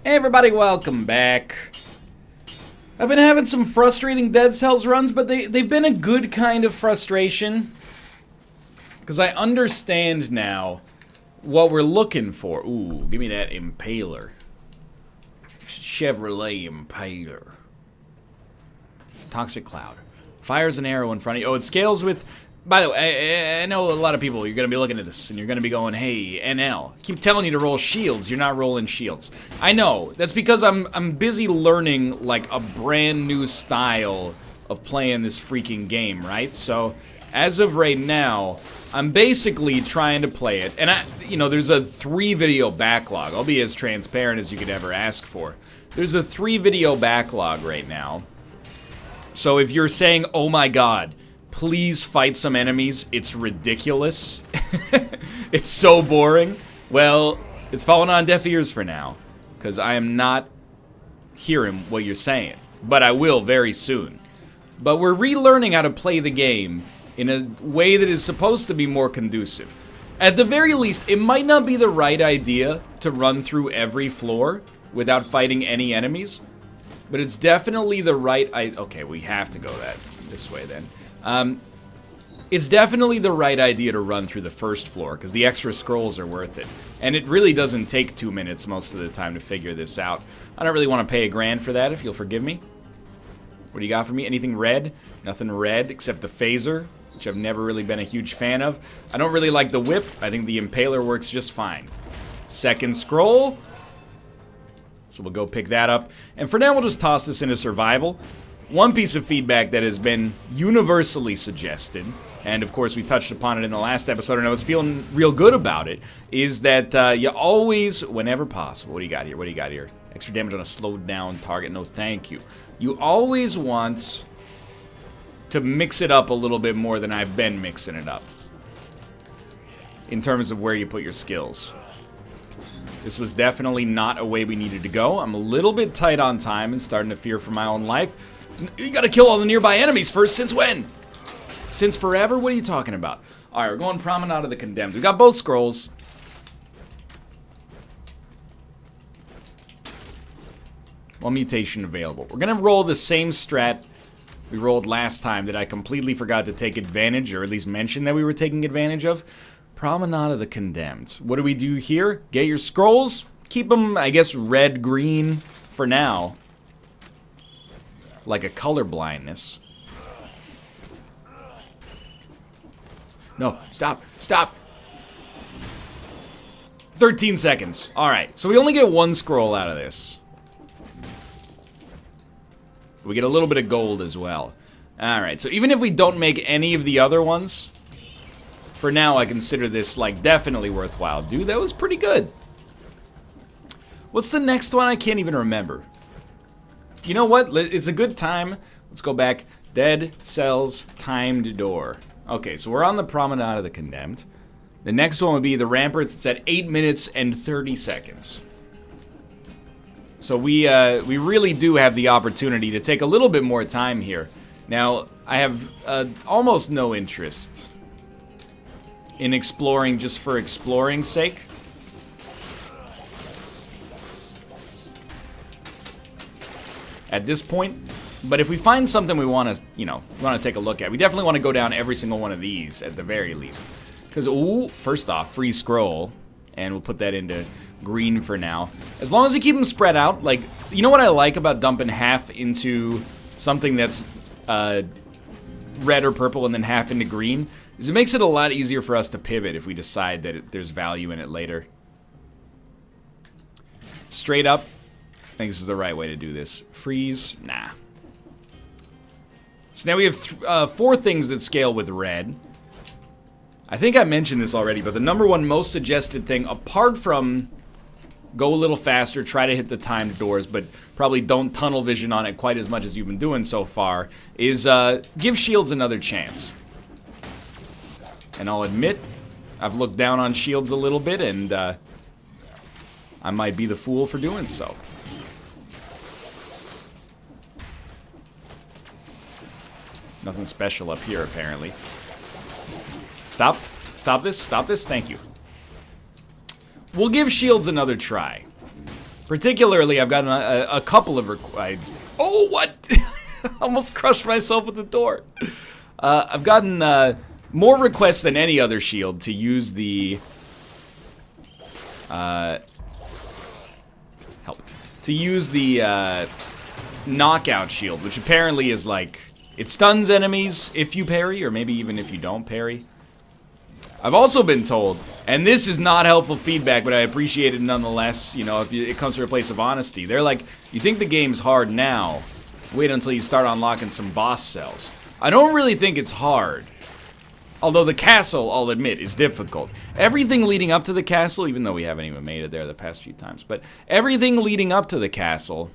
Hey everybody, welcome back. I've been having some frustrating Dead Cells runs, but they've been a good kind of frustration. Because I understand now what we're looking for. Ooh, give me that Impaler. Chevrolet Impaler. Toxic Cloud. Fires an arrow in front of you. Oh, it scales with... By the way, I know a lot of people, you're going to be looking at this, and you're going to be going, hey, NL, keep telling you to roll shields, you're not rolling shields. I know, that's because I'm busy learning, like, a brand new style of playing this freaking game, right? So, as of right now, I'm basically trying to play it, and there's a 3-video backlog. I'll be as transparent as you could ever ask for. There's a 3-video backlog right now. So if you're saying, oh my god, please fight some enemies, it's ridiculous. It's so boring. Well, it's fallen on deaf ears for now, because I am not hearing what you're saying. But I will very soon. But we're relearning how to play the game in a way that is supposed to be more conducive. At the very least, it might not be the right idea to run through every floor without fighting any enemies, but it's definitely the right... Okay, we have to go this way then. It's definitely the right idea to run through the first floor, because the extra scrolls are worth it. And it really doesn't take 2 minutes most of the time to figure this out. I don't really want to pay $1,000 for that, if you'll forgive me. What do you got for me? Anything red? Nothing red, except the phaser, which I've never really been a huge fan of. I don't really like the whip. I think the Impaler works just fine. Second scroll. So we'll go pick that up. And for now, we'll just toss this into survival. One piece of feedback that has been universally suggested, and of course we touched upon it in the last episode and I was feeling real good about it, is that you always, whenever possible, what do you got here? What do you got here? Extra damage on a slowed down target. No, thank you. You always want to mix it up a little bit more than I've been mixing it up in terms of where you put your skills. This was definitely not a way we needed to go. I'm a little bit tight on time and starting to fear for my own life. You gotta kill all the nearby enemies first. Since when? Since forever? What are you talking about? Alright, we're going Promenade of the Condemned. We got both scrolls. One mutation available. We're gonna roll the same strat we rolled last time that I completely forgot to take advantage, or at least mention that we were taking advantage of. Promenade of the Condemned. What do we do here? Get your scrolls. Keep them, I guess, red, green for now. Like a color blindness. No, stop, stop. 13 seconds. Alright, so we only get one scroll out of this. We get a little bit of gold as well. Alright, so even if we don't make any of the other ones, for now I consider this, like, definitely worthwhile. Dude, that was pretty good. What's the next one? I can't even remember. You know what? It's a good time. Let's go back. Dead Cells Timed Door. Okay, so we're on the Promenade of the Condemned. The next one would be the Ramparts. It's at 8 minutes and 30 seconds. So we really do have the opportunity to take a little bit more time here. Now, I have almost no interest in exploring just for exploring's sake. At this point, but if we find something we want to, take a look at, we definitely want to go down every single one of these at the very least. Because, ooh, first off, free scroll, and we'll put that into green for now. As long as we keep them spread out, like, you know what I like about dumping half into something that's red or purple and then half into green, is it makes it a lot easier for us to pivot if we decide that there's value in it later. Straight up. I think this is the right way to do this. Freeze? Nah. So now we have 4 things that scale with red. I think I mentioned this already, but the #1 most suggested thing, apart from go a little faster, try to hit the timed doors, but probably don't tunnel vision on it quite as much as you've been doing so far, is give shields another chance. And I'll admit, I've looked down on shields a little bit, and I might be the fool for doing so. Nothing special up here, apparently. Stop. Stop this. Stop this. Thank you. We'll give shields another try. Particularly, I've gotten a couple of oh, what? Almost crushed myself with the door. I've gotten more requests than any other shield to use the knockout shield, which apparently is like, it stuns enemies if you parry, or maybe even if you don't parry. I've also been told, and this is not helpful feedback, but I appreciate it nonetheless, you know, if it comes from a place of honesty. They're like, you think the game's hard now, wait until you start unlocking some boss cells. I don't really think it's hard. Although the castle, I'll admit, is difficult. Everything leading up to the castle, even though we haven't even made it there the past few times, but everything leading up to the castle,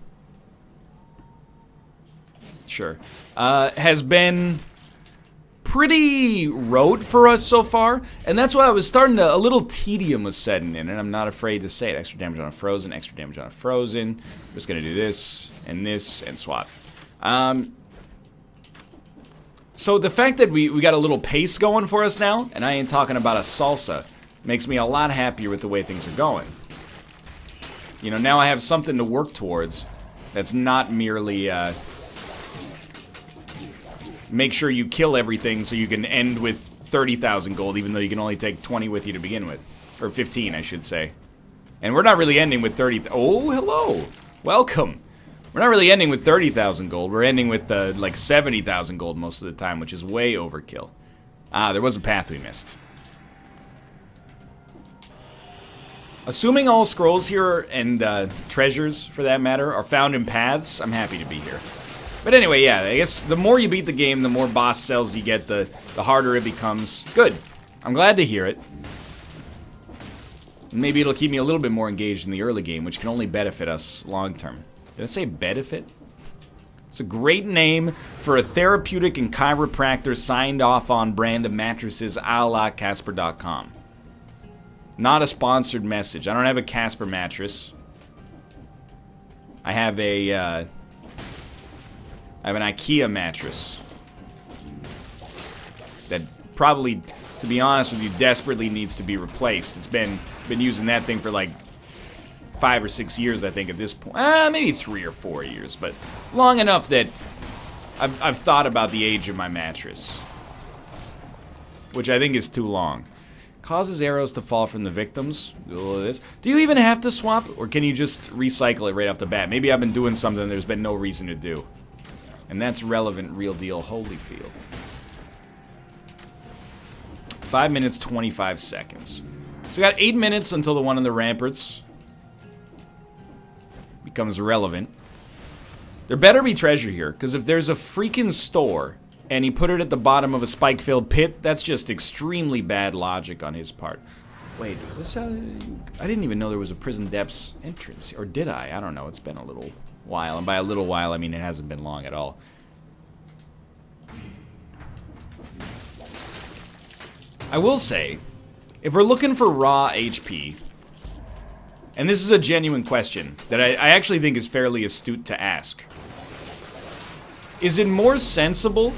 sure, has been pretty rote for us so far, and that's why I was starting to, a little tedium was setting in, and I'm not afraid to say it. Extra damage on a frozen, extra damage on a frozen. I'm just gonna do this, and swap. So the fact that we got a little pace going for us now, and I ain't talking about a salsa, makes me a lot happier with the way things are going. You know, now I have something to work towards that's not merely, make sure you kill everything so you can end with 30,000 gold, even though you can only take 20 with you to begin with. Or 15, I should say. And we're not really ending with 30... Oh, hello! Welcome! We're not really ending with 30,000 gold. We're ending with, like, 70,000 gold most of the time, which is way overkill. Ah, there was a path we missed. Assuming all scrolls here, and treasures, for that matter, are found in paths, I'm happy to be here. But anyway, yeah, I guess the more you beat the game, the more boss cells you get, the harder it becomes. Good. I'm glad to hear it. Maybe it'll keep me a little bit more engaged in the early game, which can only benefit us long term. Did I say benefit? It's a great name for a therapeutic and chiropractor signed off on brand of mattresses a la Casper.com. Not a sponsored message. I don't have a Casper mattress. I have an IKEA mattress that probably, to be honest with you, desperately needs to be replaced. It's been using that thing for like 5 or 6 years, I think, at this point. Maybe 3 or 4 years, but long enough that I've thought about the age of my mattress, which I think is too long. Causes arrows to fall from the victims. Do you even have to swap, or can you just recycle it right off the bat? Maybe I've been doing something there's been no reason to do. And that's relevant, real deal, Holyfield. 5 minutes, 25 seconds. So we got 8 minutes until the one on the ramparts becomes relevant. There better be treasure here, because if there's a freaking store and he put it at the bottom of a spike-filled pit, that's just extremely bad logic on his part. Wait, is this how... I didn't even know there was a Prison Depths entrance, or did I? I don't know, it's been a little while, and by a little while, I mean it hasn't been long at all. I will say, if we're looking for raw HP, and this is a genuine question that I actually think is fairly astute to ask, is it more sensible...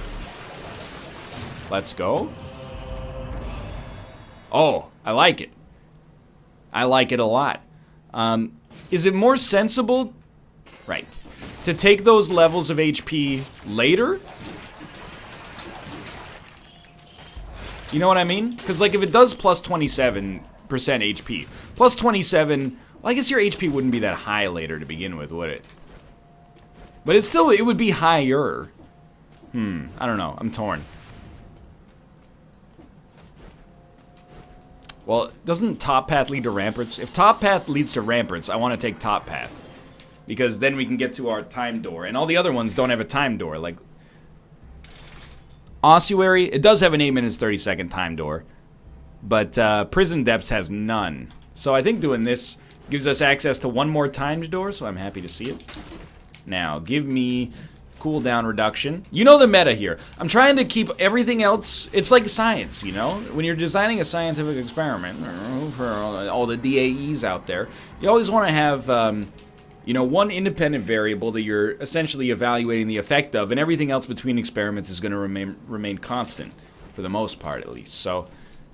Let's go. Oh, I like it. I like it a lot. Is it more sensible... Right. To take those levels of HP later? You know what I mean? Because, like, if it does plus 27% HP, plus 27... Well, I guess your HP wouldn't be that high later to begin with, would it? But it's still... It would be higher. I don't know. I'm torn. Well, doesn't top path lead to ramparts? If top path leads to ramparts, I want to take top path. Because then we can get to our time door. And all the other ones don't have a time door. Like, Ossuary, it does have an 8 minutes 30-second time door. But Prison Depths has none. So I think doing this gives us access to one more timed door, so I'm happy to see it. Now, give me cooldown reduction. You know the meta here. I'm trying to keep everything else... It's like science, you know? When you're designing a scientific experiment, for all the DAEs out there, you always want to have, you know, one independent variable that you're essentially evaluating the effect of, and everything else between experiments is going to remain constant, for the most part, at least. So,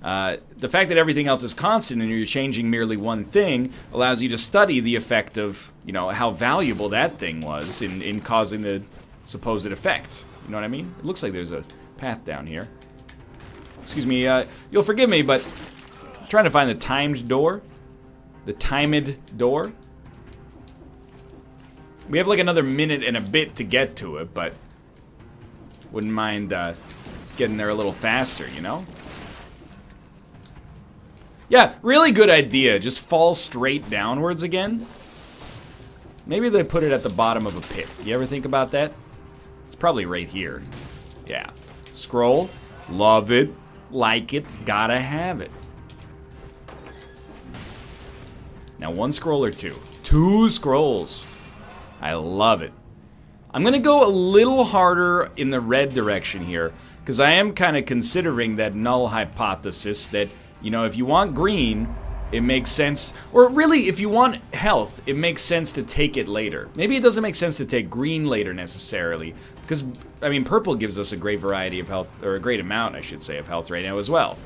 The fact that everything else is constant and you're changing merely one thing allows you to study the effect of, you know, how valuable that thing was in causing the supposed effect. You know what I mean? It looks like there's a path down here. Excuse me, you'll forgive me, but I'm trying to find the timed door. The timed door. We have like another minute and a bit to get to it, but wouldn't mind getting there a little faster, you know? Yeah, really good idea. Just fall straight downwards again. Maybe they put it at the bottom of a pit. You ever think about that? It's probably right here. Yeah. Scroll. Love it. Like it. Gotta have it. Now, one scroll or two? Two scrolls. I love it. I'm gonna go a little harder in the red direction here, because I am kind of considering that null hypothesis that, you know, if you want green, it makes sense, or really, if you want health, it makes sense to take it later. Maybe it doesn't make sense to take green later necessarily, because, I mean, purple gives us a great variety of health, or a great amount, I should say, of health right now as well.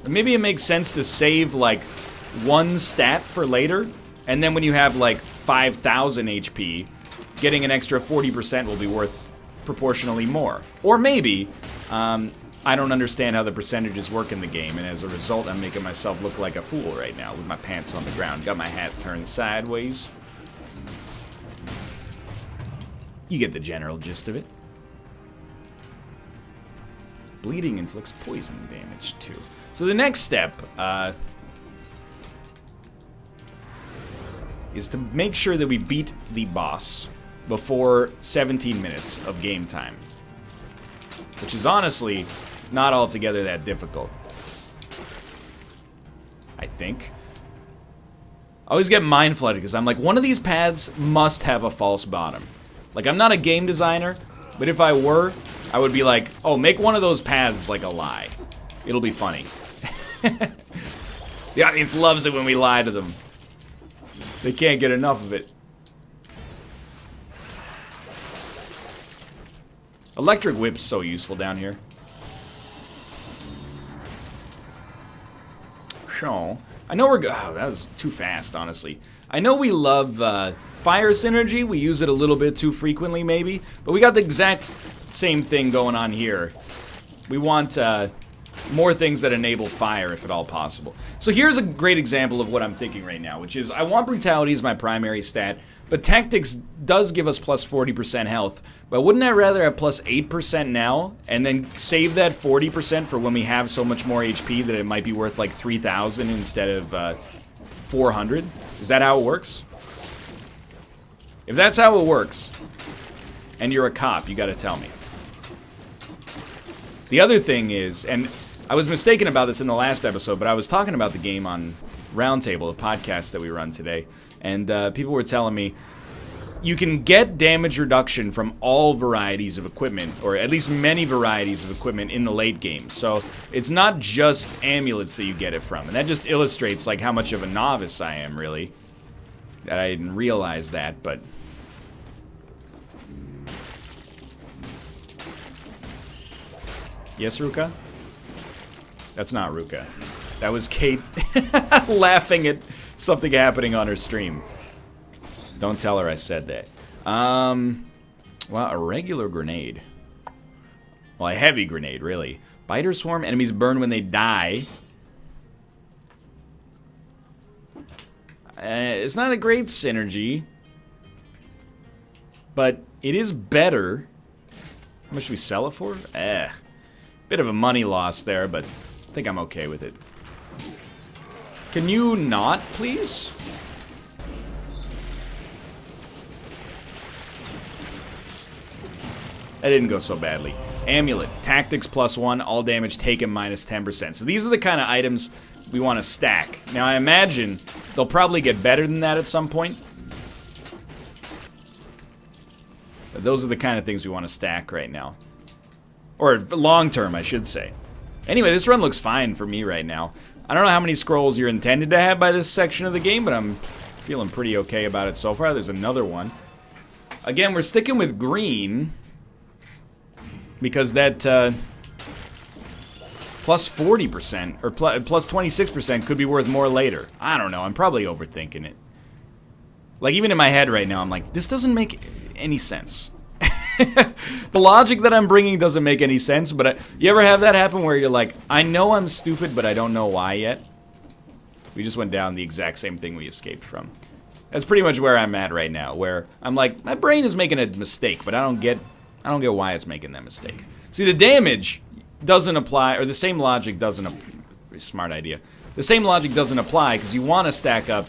Or maybe it makes sense to save, like, one stat for later, and then when you have, like, 5,000 HP, getting an extra 40% will be worth proportionally more. Or maybe, I don't understand how the percentages work in the game, and as a result, I'm making myself look like a fool right now with my pants on the ground. Got my hat turned sideways. You get the general gist of it. Bleeding inflicts poison damage, too. So the next step, is to make sure that we beat the boss before 17 minutes of game time. Which is honestly not altogether that difficult. I think. I always get mind flooded because I'm like, one of these paths must have a false bottom. Like, I'm not a game designer, but if I were, I would be like, oh, make one of those paths like a lie. It'll be funny. The audience loves it when we lie to them. They can't get enough of it. Electric Whip's so useful down here. So, I know we're oh, that was too fast, honestly. I know we love fire synergy. We use it a little bit too frequently, maybe. But we got the exact same thing going on here. We want more things that enable fire, if at all possible. So here's a great example of what I'm thinking right now, which is I want brutality as my primary stat, but tactics does give us plus 40% health. But wouldn't I rather have plus 8% now, and then save that 40% for when we have so much more HP that it might be worth like 3,000 instead of 400? Is that how it works? If that's how it works, and you're a cop, you gotta tell me. The other thing is, and I was mistaken about this in the last episode, but I was talking about the game on Roundtable, the podcast that we run today, and people were telling me, you can get damage reduction from all varieties of equipment, or at least many varieties of equipment in the late game. So it's not just amulets that you get it from, and that just illustrates like how much of a novice I am, really. That I didn't realize that, but... Yes, Ruka? That's not Ruka. That was Kate laughing at something happening on her stream. Don't tell her I said that. Well, a regular grenade. Well, a heavy grenade, really. Biter swarm, enemies burn when they die. It's not a great synergy. But it is better. How much should we sell it for? Bit of a money loss there, but I think I'm okay with it. Can you not, please? That didn't go so badly. Amulet. Tactics +1. All damage taken minus 10%. So these are the kind of items we want to stack. Now I imagine they'll probably get better than that at some point. But those are the kind of things we want to stack right now. Or long term, I should say. Anyway, this run looks fine for me right now. I don't know how many scrolls you're intended to have by this section of the game, but I'm feeling pretty okay about it so far. There's another one. Again, we're sticking with green. Because that plus 40% or plus 26% could be worth more later. I don't know. I'm probably overthinking it. Like, even in my head right now, I'm like, this doesn't make any sense. The logic that I'm bringing doesn't make any sense, but you ever have that happen where you're like, I know I'm stupid, but I don't know why yet? We just went down the exact same thing we escaped from. That's pretty much where I'm at right now, where I'm like, my brain is making a mistake, but I don't get why it's making that mistake. See, the damage doesn't apply, or the same logic doesn't, smart idea. The same logic doesn't apply, because you want to stack up,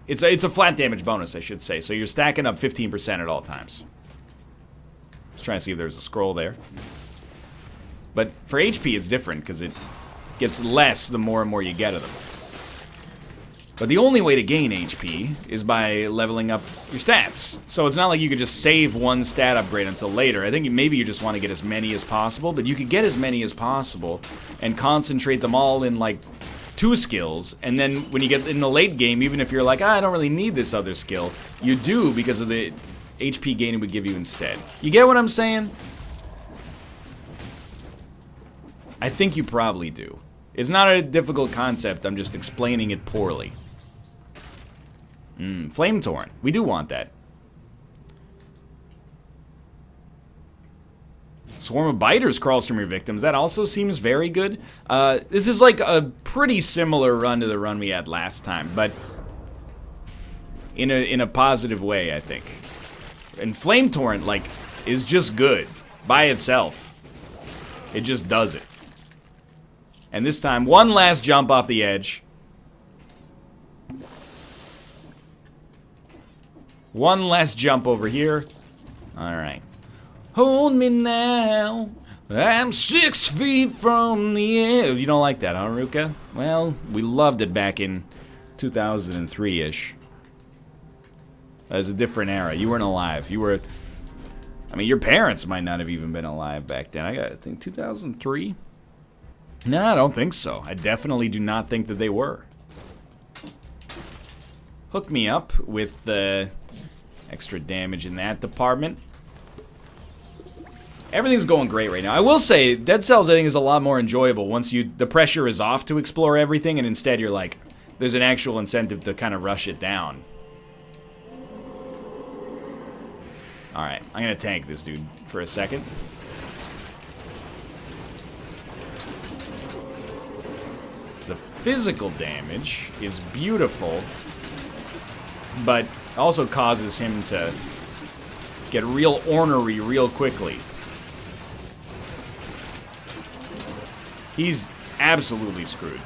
it's a flat damage bonus, I should say, so you're stacking up 15% at all times. Just trying to see if there's a scroll there. But for HP, it's different, because it gets less the more and more you get of them. But the only way to gain HP is by leveling up your stats. So it's not like you could just save one stat upgrade until later. I think maybe you just want to get as many as possible, but you could get as many as possible and concentrate them all in like 2 skills, and then when you get in the late game, even if you're like, I don't really need this other skill, you do because of the HP gain it would give you instead. You get what I'm saying? I think you probably do. It's not a difficult concept, I'm just explaining it poorly. Flame Torrent. We do want that. Swarm of biters crawls from your victims. That also seems very good. This is like a pretty similar run to the run we had last time, but in a positive way, I think. And Flame Torrent, like, is just good by itself. It just does it. And this time, one last jump off the edge. One last jump over here. Alright. Hold me now. I'm 6 feet from the edge. You don't like that, huh, Ruka? Well, we loved it back in 2003-ish. That was a different era. You weren't alive. You were... I mean, your parents might not have even been alive back then. I think 2003? No, I don't think so. I definitely do not think that they were. Hook me up with the extra damage in that department. Everything's going great right now. I will say, Dead Cells I think is a lot more enjoyable once the pressure is off to explore everything, and instead you're like, there's an actual incentive to kind of rush it down. Alright, I'm gonna tank this dude for a second. The physical damage is beautiful, but also causes him to get real ornery real quickly. He's absolutely screwed.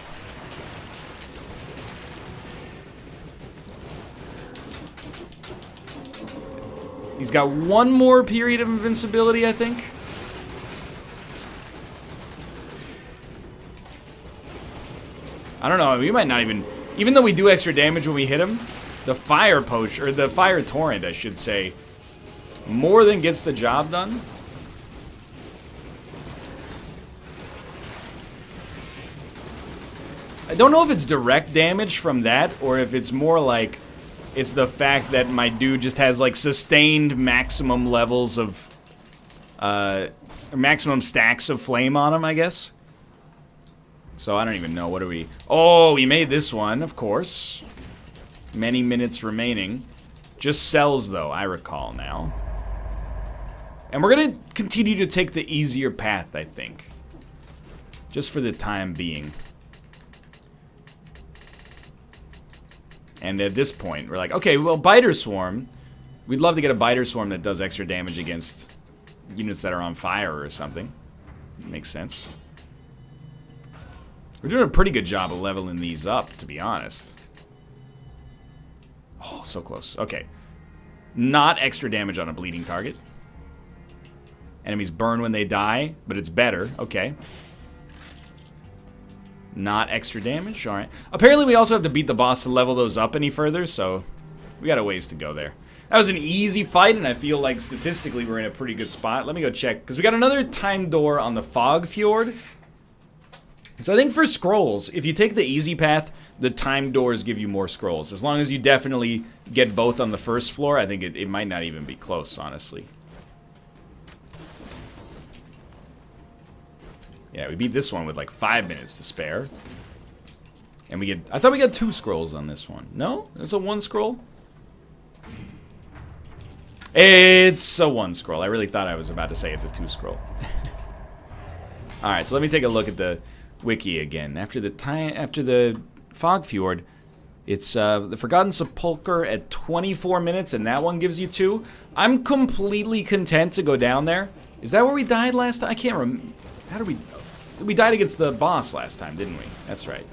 He's got one more period of invincibility, I think. I don't know, we might not even though we do extra damage when we hit him, the fire potion, or the fire torrent, I should say, more than gets the job done. I don't know if it's direct damage from that, or if it's more like, it's the fact that my dude just has like sustained maximum levels of, maximum stacks of flame on him, I guess. So I don't even know, what do we... Oh, we made this one, of course. Many minutes remaining. Just cells, though, I recall now. And we're gonna continue to take the easier path, I think. Just for the time being. And at this point, we're like, okay, well, Biter Swarm. We'd love to get a Biter Swarm that does extra damage against units that are on fire or something. Makes sense. We're doing a pretty good job of leveling these up, to be honest. Oh, so close. Okay. Not extra damage on a bleeding target. Enemies burn when they die, but it's better. Okay. Not extra damage. Alright. Apparently we also have to beat the boss to level those up any further, so we got a ways to go there. That was an easy fight, and I feel like statistically we're in a pretty good spot. Let me go check, because we got another time door on the Fog Fjord. So I think for scrolls, if you take the easy path, the time doors give you more scrolls. As long as you definitely get both on the first floor, I think it might not even be close, honestly. Yeah, we beat this one with like 5 minutes to spare. And we get... I thought we got 2 scrolls on this one. No? It's a 1 scroll? It's a 1 scroll. I really thought I was about to say it's a 2 scroll. Alright, so let me take a look at the wiki again. After the Fog Fjord, it's the Forgotten Sepulcher at 24 minutes, and that one gives you 2. I'm completely content to go down there. Is that where we died last time? I can't remember. How did we... We died against the boss last time, didn't we? That's right.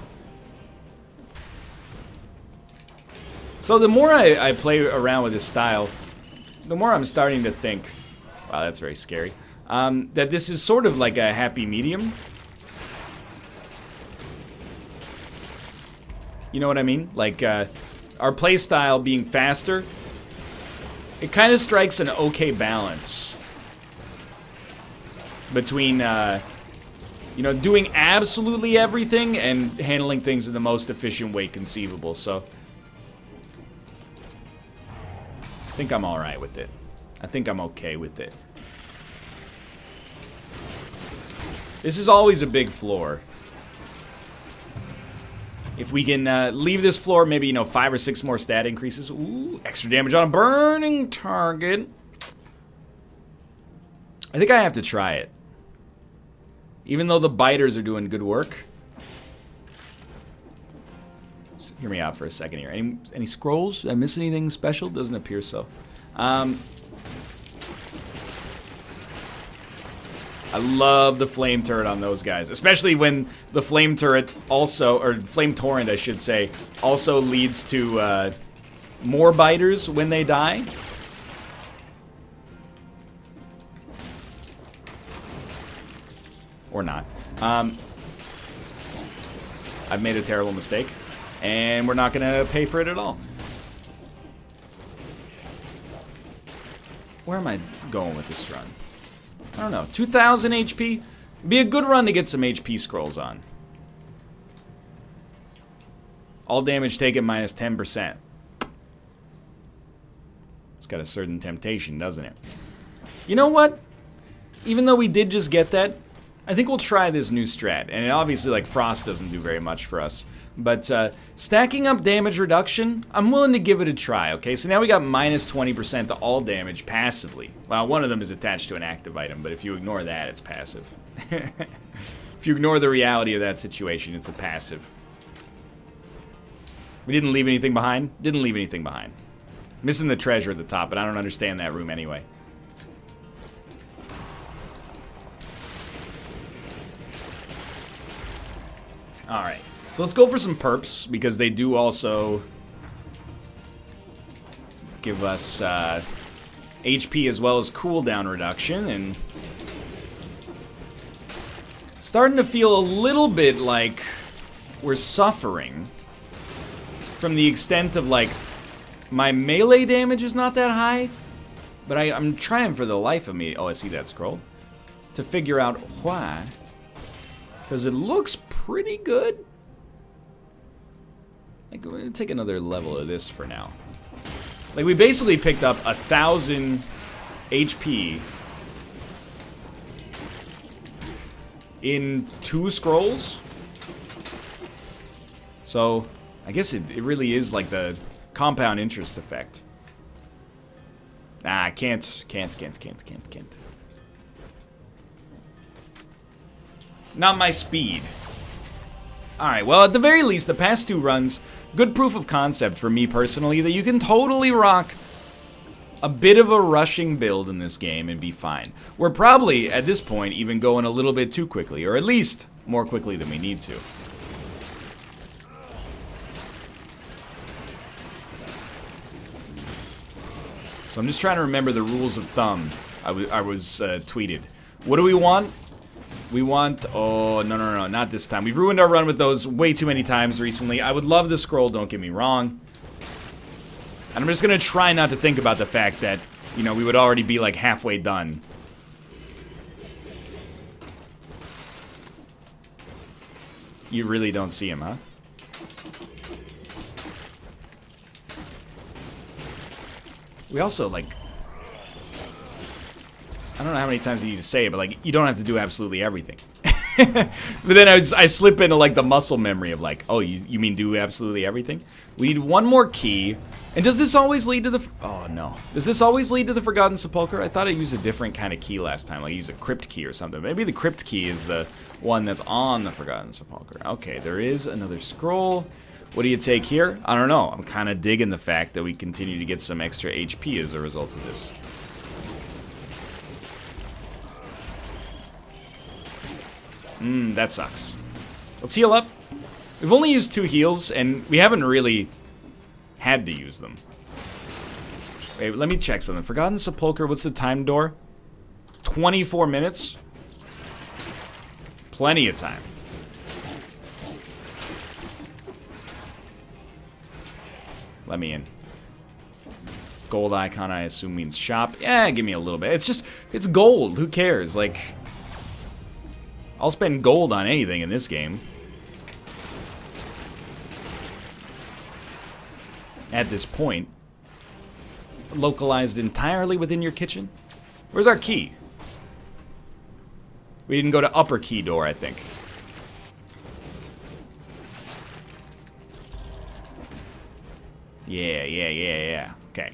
So the more I play around with this style, the more I'm starting to think... Wow, that's very scary. That this is sort of like a happy medium. You know what I mean? Like, our playstyle being faster, it kind of strikes an okay balance between, you know, doing absolutely everything and handling things in the most efficient way conceivable. So, I think I'm alright with it. I think I'm okay with it. This is always a big floor. If we can leave this floor, maybe, you know, 5 or 6 more stat increases. Ooh, extra damage on a burning target. I think I have to try it. Even though the biters are doing good work. Just hear me out for a second here. Any scrolls? Did I miss anything special? Doesn't appear so. I love the flame turret on those guys, especially when the flame turret also, or flame torrent I should say, also leads to more biters when they die. Or not. I've made a terrible mistake, and we're not gonna pay for it at all. Where am I going with this run? I don't know, 2,000 HP? Be a good run to get some HP scrolls on. All damage taken minus 10%. It's got a certain temptation, doesn't it? You know what? Even though we did just get that, I think we'll try this new strat. And obviously, like, Frost doesn't do very much for us. But stacking up damage reduction, I'm willing to give it a try, okay? So now we got minus 20% to all damage passively. Well, one of them is attached to an active item, but if you ignore that, it's passive. If you ignore the reality of that situation, it's a passive. We didn't leave anything behind? Didn't leave anything behind. Missing the treasure at the top, but I don't understand that room anyway. Alright. So let's go for some perps, because they do also give us HP as well as cooldown reduction, and starting to feel a little bit like we're suffering from the extent of, like, my melee damage is not that high, but I'm trying for the life of me, oh, I see that scroll, to figure out why, because it looks pretty good. Like, we're gonna take another level of this for now. Like, we basically picked up 1,000 HP in 2 scrolls. So, I guess it really is like the compound interest effect. Ah, can't. Not my speed. Alright, well, at the very least, the past 2 runs, good proof of concept for me personally, that you can totally rock a bit of a rushing build in this game and be fine. We're probably, at this point, even going a little bit too quickly, or at least more quickly than we need to. So I'm just trying to remember the rules of thumb I was tweeted. What do we want? We want... Oh, no, not this time. We've ruined our run with those way too many times recently. I would love the scroll, don't get me wrong. And I'm just gonna try not to think about the fact that, you know, we would already be like halfway done. You really don't see him, huh? We also, like... I don't know how many times you need to say it, but, like, you don't have to do absolutely everything. But then I slip into like the muscle memory of like, oh, you mean do absolutely everything? We need one more key. And does this always lead to the... Oh, no. Does this always lead to the Forgotten Sepulchre? I thought I used a different kind of key last time. Like I used a crypt key or something. Maybe the crypt key is the one that's on the Forgotten Sepulchre. Okay, there is another scroll. What do you take here? I don't know. I'm kind of digging the fact that we continue to get some extra HP as a result of this. That sucks. Let's heal up. We've only used 2 heals, and we haven't really had to use them. Wait, let me check something. Forgotten Sepulchre, what's the time door? 24 minutes? Plenty of time. Let me in. Gold icon, I assume, means shop. Yeah, give me a little bit. It's just, it's gold. Who cares? Like, I'll spend gold on anything in this game. At this point. Localized entirely within your kitchen? Where's our key? We didn't go to upper key door, I think. Yeah. Okay.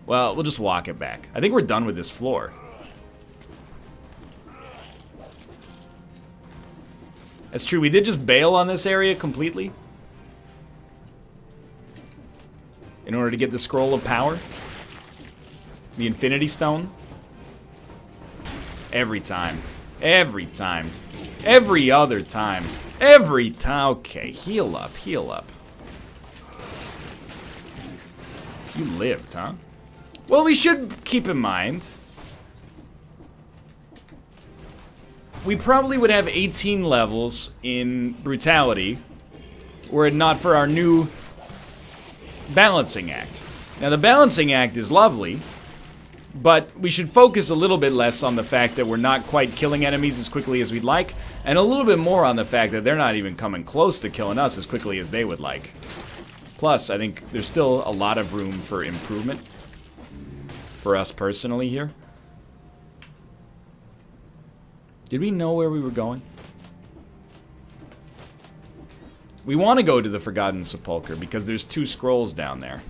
Well, we'll just walk it back. I think we're done with this floor. That's true. We did just bail on this area completely. In order to get the Scroll of Power. The Infinity Stone. Every time. Every time. Every other time. Every time. Okay, heal up, heal up. You lived, huh? Well, we should keep in mind. We probably would have 18 levels in Brutality were it not for our new Balancing Act. Now, the Balancing Act is lovely, but we should focus a little bit less on the fact that we're not quite killing enemies as quickly as we'd like, and a little bit more on the fact that they're not even coming close to killing us as quickly as they would like. Plus, I think there's still a lot of room for improvement for us personally here. Did we know where we were going? We want to go to the Forgotten Sepulchre because there's 2 scrolls down there.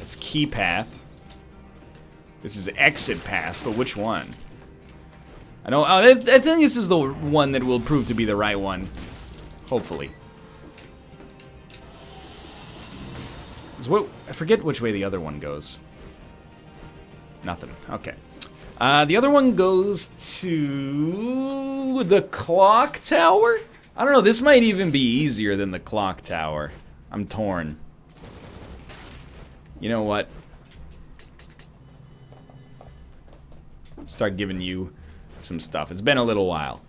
It's key path. This is exit path, but which one? I know. I think this is the one that will prove to be the right one. Hopefully. I forget which way the other one goes. Nothing. Okay. The other one goes to the clock tower? I don't know. This might even be easier than the clock tower. I'm torn. You know what? Start giving you some stuff. It's been a little while.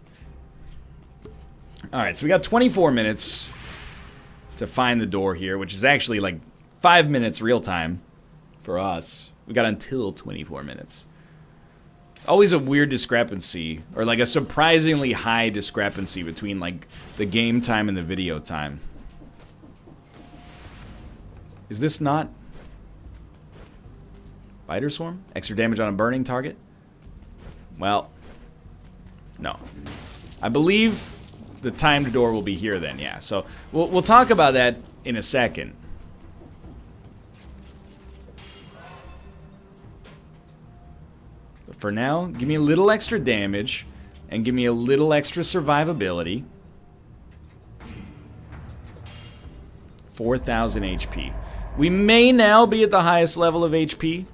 Alright, so we got 24 minutes to find the door here, which is actually like 5 minutes real time for us. We got until 24 minutes. Always a weird discrepancy, or like a surprisingly high discrepancy between like the game time and the video time. Is this not Spider Swarm? Extra damage on a burning target? Well, no. I believe the timed door will be here then, yeah. So we'll talk about that in a second. But for now, give me a little extra damage and give me a little extra survivability. 4,000 HP. We may now be at the highest level of HP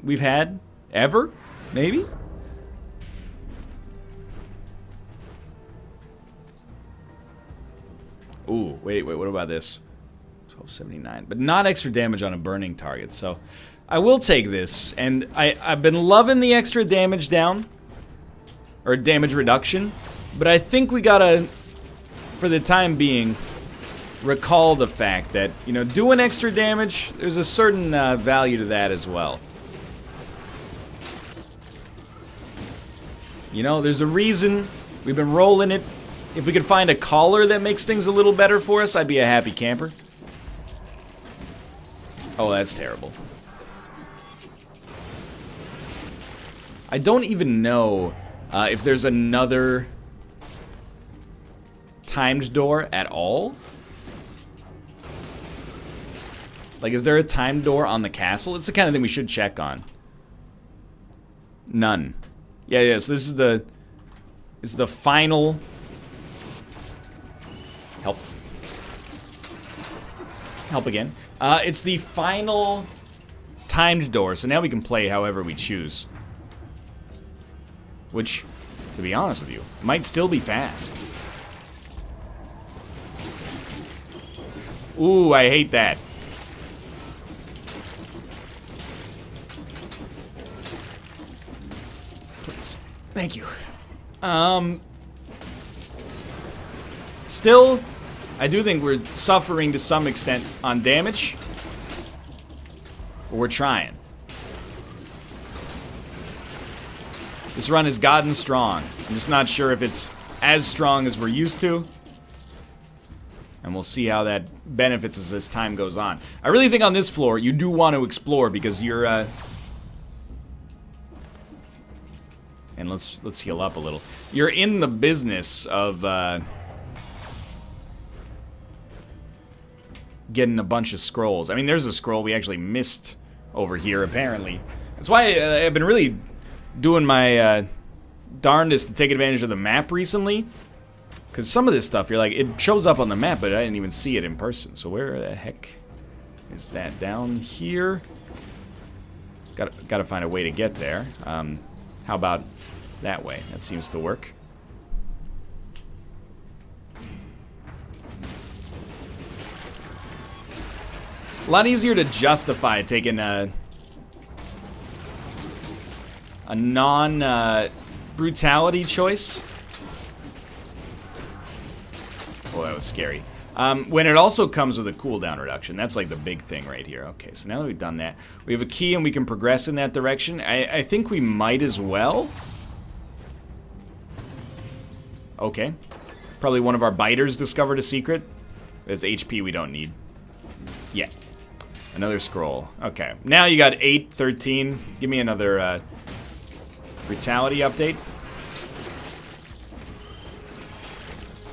we've had ever, maybe? Ooh, wait, what about this? 1279, but not extra damage on a burning target, so I will take this, and I've been loving the extra damage down, or damage reduction, but I think we gotta, for the time being, recall the fact that, you know, doing extra damage, there's a certain value to that as well. You know, there's a reason we've been rolling it. If we could find a collar that makes things a little better for us, I'd be a happy camper. Oh, that's terrible. I don't even know if there's another timed door at all. Like, is there a timed door on the castle? It's the kind of thing we should check on. None. Yeah, so this is the final... Help. Help again. It's the final timed door, so now we can play however we choose. Which, to be honest with you, might still be fast. Ooh, I hate that. Please. Thank you. Still, I do think we're suffering to some extent on damage. But we're trying. This run has gotten strong. I'm just not sure if it's as strong as we're used to. And we'll see how that benefits us as time goes on. I really think on this floor, you do want to explore because you're, and let's heal up a little. You're in the business of, getting a bunch of scrolls. I mean, there's a scroll we actually missed over here, apparently. That's why I've been really doing my darndest to take advantage of the map recently. Because some of this stuff, you're like, it shows up on the map, but I didn't even see it in person. So where the heck is that? Down here? Gotta find a way to get there. How about that way? That seems to work. A lot easier to justify taking a non-brutality choice. Oh, that was scary. When it also comes with a cooldown reduction. That's like the big thing right here. Okay, so now that we've done that, we have a key and we can progress in that direction. I think we might as well. Okay. Probably one of our biters discovered a secret. There's HP we don't need. Yeah. Another scroll. Okay. Now you got 8, 13. Give me another brutality update.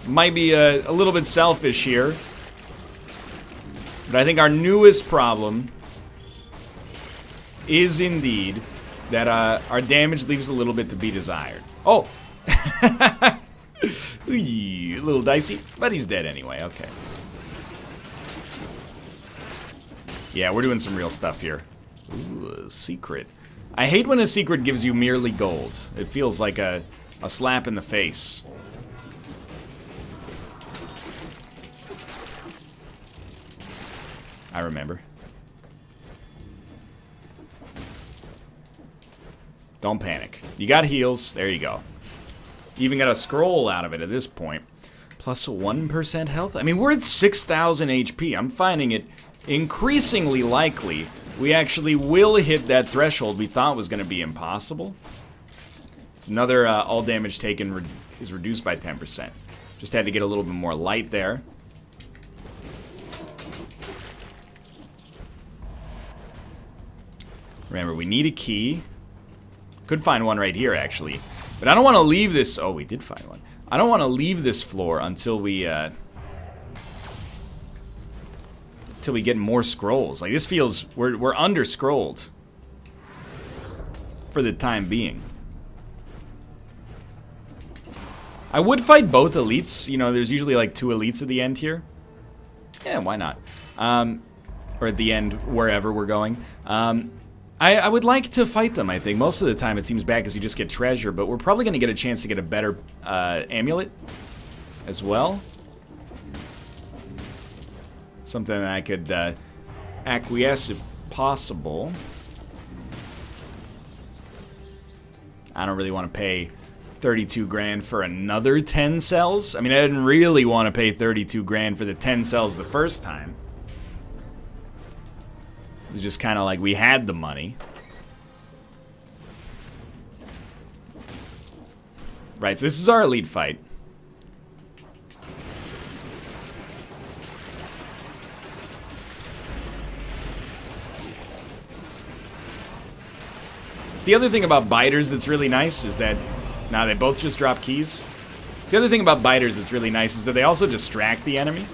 Might be a little bit selfish here. But I think our newest problem is indeed that our damage leaves a little bit to be desired. Oh! A little dicey, but he's dead anyway. Okay. Yeah, we're doing some real stuff here. Ooh, a secret. I hate when a secret gives you merely gold. It feels like a slap in the face. I remember. Don't panic. You got heals. There you go. You even got a scroll out of it at this point. Plus 1% health. I mean, we're at 6,000 HP. I'm finding it increasingly likely we actually will hit that threshold we thought was going to be impossible. It's another all damage taken is reduced by 10%. Just had to get a little bit more light there. Remember, we need a key. Could find one right here, actually. But I don't want to leave this... Oh, we did find one. I don't want to leave this floor until we... Till we get more scrolls. Like, this feels... We're under-scrolled. For the time being. I would fight both elites. You know, there's usually like 2 elites at the end here. Yeah, why not? Or at the end, wherever we're going. I would like to fight them, I think. Most of the time it seems bad because you just get treasure, but we're probably going to get a chance to get a better amulet as well. Something that I could acquiesce if possible. I don't really want to pay 32 grand for another 10 cells. I mean, I didn't really want to pay 32 grand for the 10 cells the first time. It was just kind of like we had the money. Right, so this is our elite fight. It's the other thing about biters that's really nice is that... Nah, they both just drop keys. It's the other thing about biters that's really nice is that they also distract the enemy.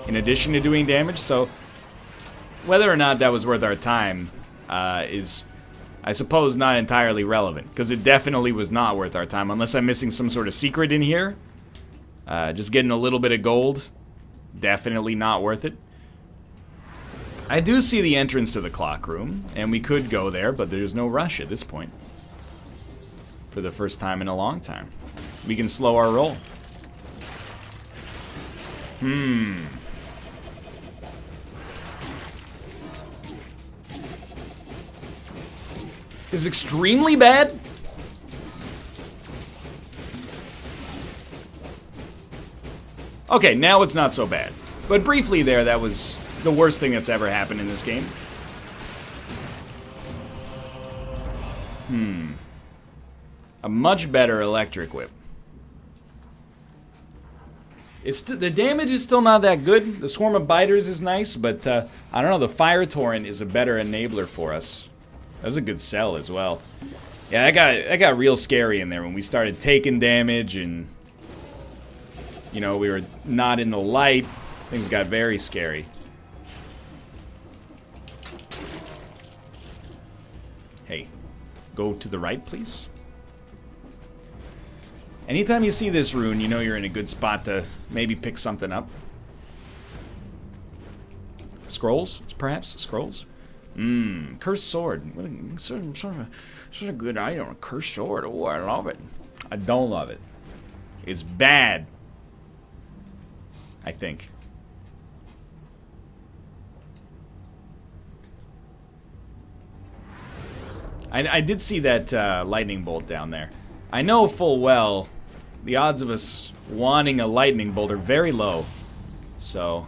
In addition to doing damage, so... Whether or not that was worth our time is, I suppose, not entirely relevant. Because it definitely was not worth our time, unless I'm missing some sort of secret in here. Just getting a little bit of gold, definitely not worth it. I do see the entrance to the clock room, and we could go there, but there's no rush at this point. For the first time in a long time. We can slow our roll. Is extremely bad? Okay, now it's not so bad. But briefly there, that was the worst thing that's ever happened in this game. A much better electric whip. It's the damage is still not that good. The swarm of biters is nice, but I don't know, the fire torrent is a better enabler for us. That was a good sell as well. Yeah, that got real scary in there when we started taking damage and, you know, we were not in the light. Things got very scary. Hey, go to the right, please. Anytime you see this rune, you know you're in a good spot to maybe pick something up. Scrolls, perhaps? Scrolls? Cursed sword. Sort of a good item. A cursed sword. Oh, I love it. I don't love it. It's bad. I think. I did see that lightning bolt down there. I know full well the odds of us wanting a lightning bolt are very low. So,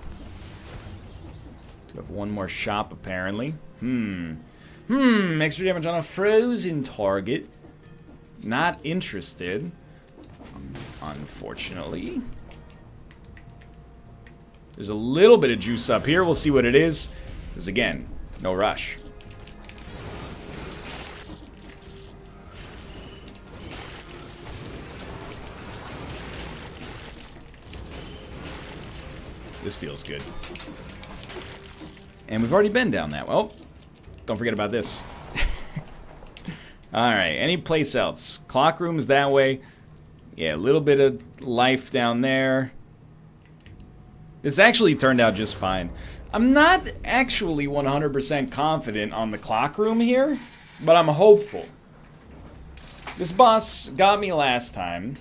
do have one more shop apparently. Extra damage on a frozen target. Not interested. Unfortunately. There's a little bit of juice up here. We'll see what it is. Because again, no rush. This feels good. And we've already been down that. Well, don't forget about this. Alright, any place else? Clock room's that way. Yeah, a little bit of life down there. This actually turned out just fine. I'm not actually 100% confident on the clock room here, but I'm hopeful. This boss got me last time.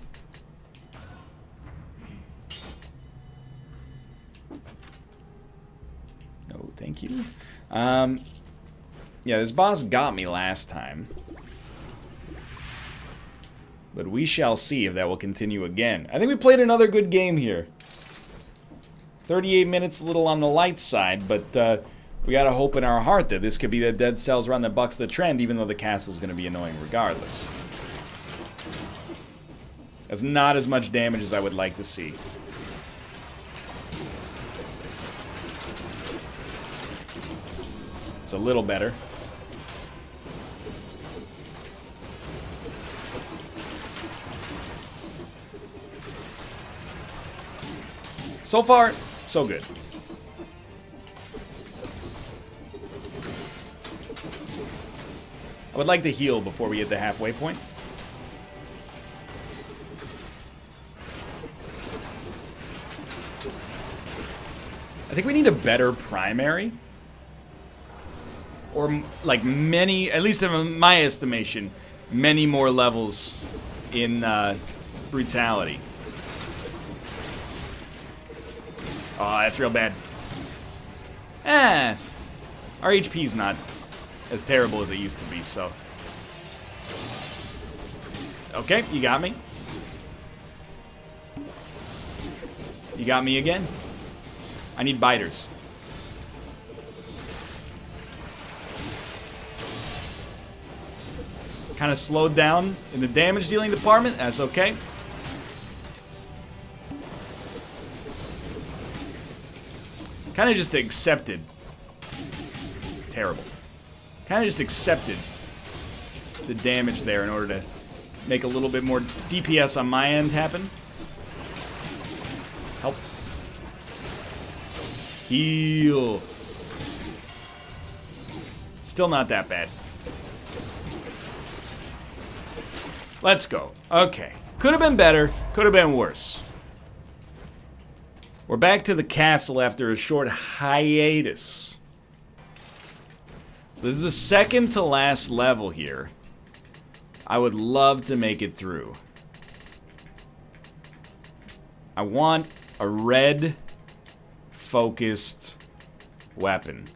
No, thank you. Yeah, this boss got me last time. But we shall see if that will continue again. I think we played another good game here. 38 minutes, a little on the light side, but we gotta hope in our heart that this could be the dead cells run that bucks the trend, even though the castle's gonna be annoying regardless. That's not as much damage as I would like to see. It's a little better. So far, so good. I would like to heal before we hit the halfway point. I think we need a better primary. Or, like, many, at least in my estimation, many more levels in brutality. Oh, that's real bad. Our HP's not as terrible as it used to be, so. Okay, you got me. You got me again. I need biters. Kind of slowed down in the damage dealing department. That's okay. Kind of just accepted. Terrible. Kind of just accepted the damage there in order to make a little bit more DPS on my end happen. Help. Heal. Still not that bad. Let's go. Okay. Could have been better. Could have been worse. We're back to the castle after a short hiatus. So this is the second to last level here. I would love to make it through. I want a red focused weapon.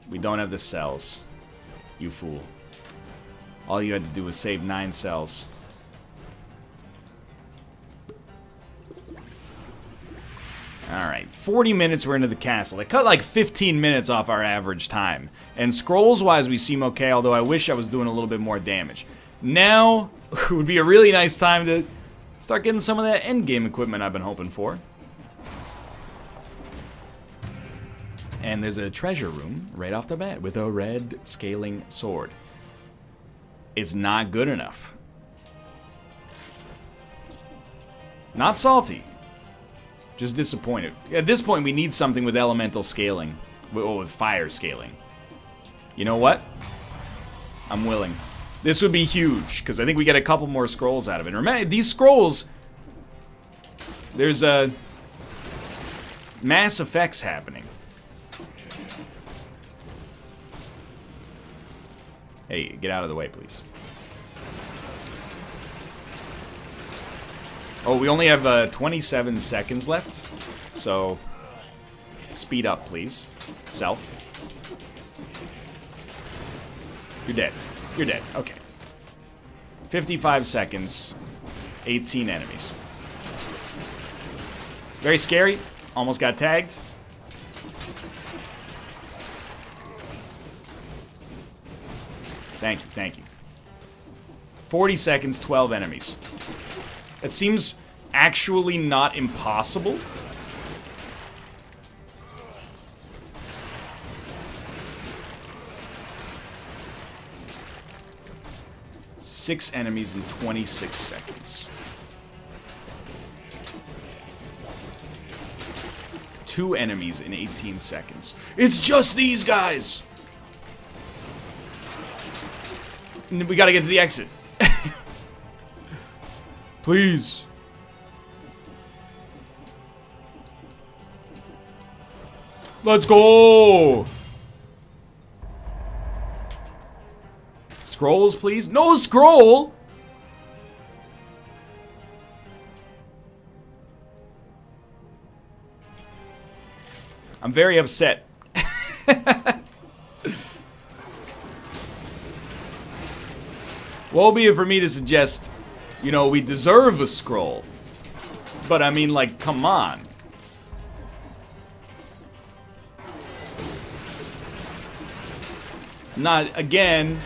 We don't have the cells. You fool. All you had to do was save 9 cells. Alright, 40 minutes we're into the castle. They cut like 15 minutes off our average time. And scrolls-wise, we seem okay, although I wish I was doing a little bit more damage. Now would be a really nice time to start getting some of that endgame equipment I've been hoping for. And there's a treasure room right off the bat with a red scaling sword. It's not good enough. Not salty. Just disappointed. At this point, we need something with elemental scaling. With fire scaling. You know what? I'm willing. This would be huge, because I think we get a couple more scrolls out of it. Remember, these scrolls... There's mass effects happening. Hey, get out of the way, please. Oh, we only have 27 seconds left, so speed up, please. Self. You're dead. You're dead. Okay. 55 seconds. 18 enemies. Very scary. Almost got tagged. Thank you, thank you. 40 seconds, 12 enemies. It seems actually not impossible. Six enemies in 26 seconds. 2 enemies in 18 seconds. It's just these guys! We gotta get to the exit. Please. Let's go! Scrolls, please. No scroll! I'm very upset. Woe be it for me to suggest, you know, we deserve a scroll. But I mean, like, come on. Not, again,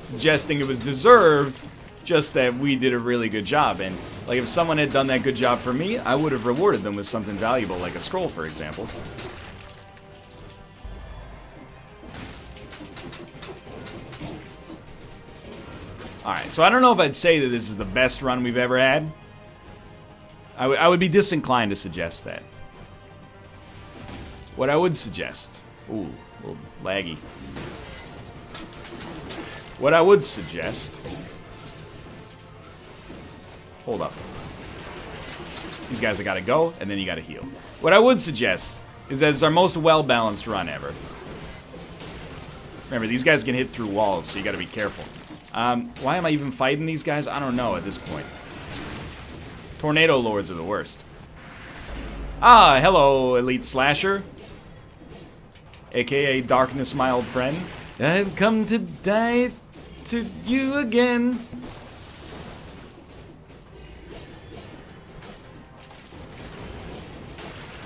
suggesting it was deserved, just that we did a really good job. And, like, if someone had done that good job for me, I would have rewarded them with something valuable, like a scroll, for example. Alright, so I don't know if I'd say that this is the best run we've ever had. I would be disinclined to suggest that. What I would suggest... Ooh, a little laggy. What I would suggest... Hold up. These guys have got to go, and then you got to heal. What I would suggest is that it's our most well-balanced run ever. Remember, these guys can hit through walls, so you got to be careful. Why am I even fighting these guys? I don't know at this point. Tornado Lords are the worst. Ah, hello, Elite Slasher. AKA Darkness, my old friend. I've come to die to you again.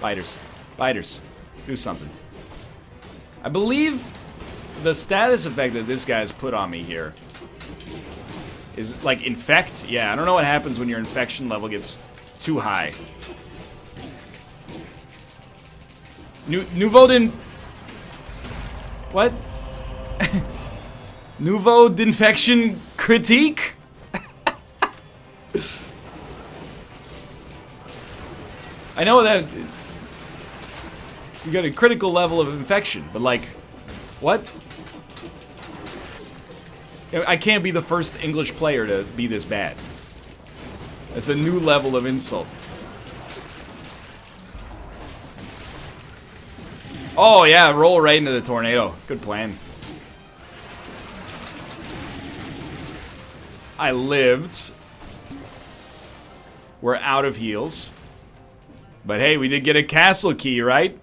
Biters. Biters. Do something. I believe the status effect that this guy's put on me here is like infect. Yeah, I don't know what happens when your infection level gets too high. Nouveau didn't... What? Nouveau d'infection critique? I know that you got a critical level of infection, but like, what? I can't be the first English player to be this bad. That's a new level of insult. Oh yeah, roll right into the tornado. Good plan. I lived. We're out of heals. But hey, we did get a castle key, right?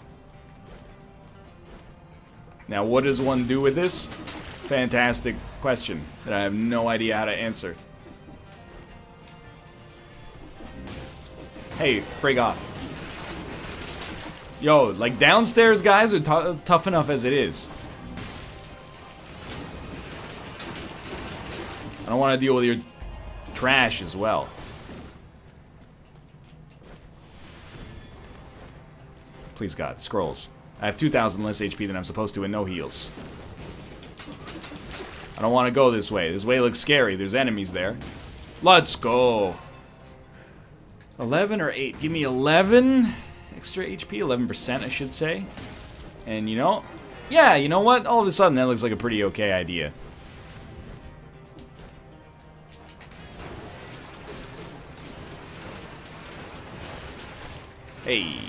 Now what does one do with this? Fantastic question that I have no idea how to answer. Hey, frig off. Yo, like downstairs guys are tough enough as it is. I don't want to deal with your trash as well. Please God, scrolls. I have 2,000 less HP than I'm supposed to and no heals. I don't want to go this way. This way looks scary. There's enemies there. Let's go. 11 or 8? Give me 11 extra HP. 11%, I should say. And you know, yeah, you know what? All of a sudden, that looks like a pretty okay idea. Hey.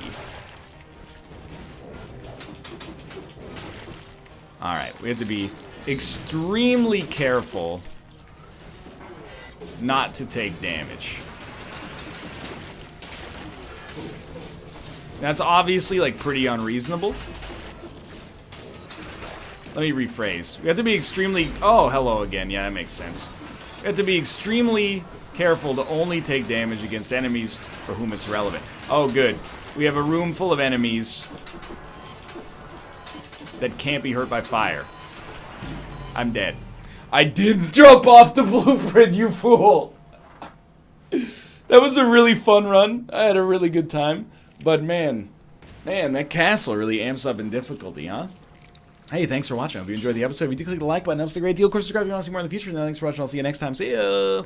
Alright, we have to be extremely careful not to take damage. That's obviously like pretty unreasonable. Let me rephrase. We have to be extremely... Oh, hello again. Yeah, that makes sense. We have to be extremely careful to only take damage against enemies for whom it's relevant. Oh, good. We have a room full of enemies that can't be hurt by fire. I'm dead. I didn't jump off the blueprint, you fool! That was a really fun run. I had a really good time. But man, that castle really amps up in difficulty, huh? Hey, thanks for watching. I hope you enjoyed the episode. If you did, click the like button. That was a great deal. Of course, subscribe if you want to see more in the future. And thanks for watching. I'll see you next time. See ya!